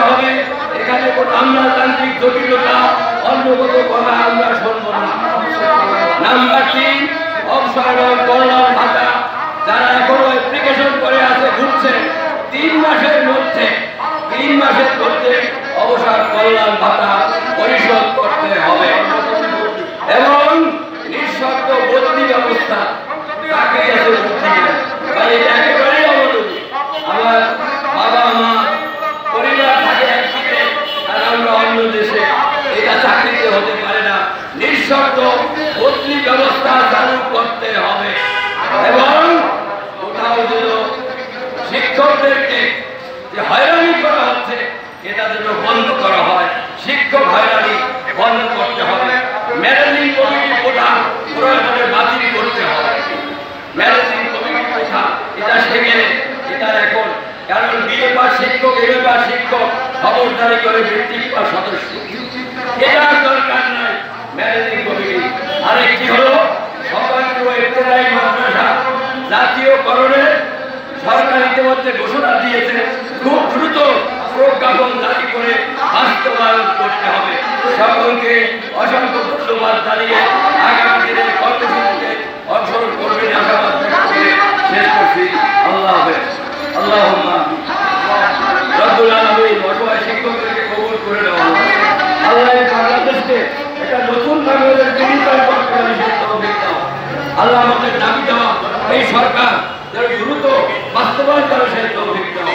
হবে। এখানে কোনো আমলাতান্ত্রিক জটিলতা অন্যগত কথা আমরা শুনব না। নাম্বার 3, অবসর কল্যাণ ভাতা যারা এখনো অ্যাপ্লিকেশন করে আছে ঘুরছে, 3 মাসের মধ্যে অবসর কল্যাণ ভাতা পরিশোধ করতে হবে এবং নিঃশর্ত বদলি ব্যবস্থা চাকরি আছে একেবারেই অবলম্বী। আমার বাবা মা পরিবার থাকে একদিকে আর আমরা অন্য দেশে, এটা চাকরিতে হতে পারে না। নিঃশর্ত বদলি ব্যবস্থা চালু করতে হবে এবং কোথাও যেন শিক্ষকদেরকে যে হয়রানি করা হচ্ছে এটা যেন বন্ধ করা হয়। শিক্ষক হয়রানি বন্ধ করতে হবে। ম্যানেজিং কমিটি কোটা প্রয়োজনে বাতিল করতে হবে। ম্যানেজিং কমিটি কোটা এটা সেখানে এটা এখন, কারণ বিএ পাস শিক্ষক এমএ পাস শিক্ষক খবরদারি করে মেট্রিক পাস সদস্য, এটার দরকার নাই ম্যানেজিং কমিটি। আরেকটি হলো স্বতন্ত্র ইবতেদায়ী মাদ্রাসা জাতীয়করণের সরকার ইতিমধ্যে ঘোষণা দিয়েছে, খুব দ্রুত প্রজ্ঞাপন জারি করে বাস্তবায়ন করতে হবে। সকলকে অসংখ্য ধন্যবাদ জানিয়ে আগামী দিনের কর্মসূচিতে অংশগ্রহণ করবেন আশাবাদ ব্যক্ত করে শেষ করছি। আল্লাহ হাফেজ। আল্লাহুম্মা রব্বুল আলামিন অসহায় শিক্ষকদেরকে কবুল করে নেওয়া। আল্লাহ বাংলাদেশকে একটা নতুন বাংলাদেশ বিনির্মাণ করতে তৌফিক দাও। আল্লাহ আমাদের দাবি দেওয়া এই সরকার দ্রুত বাস্তবায়ন করে সেই তৌফিক দাও।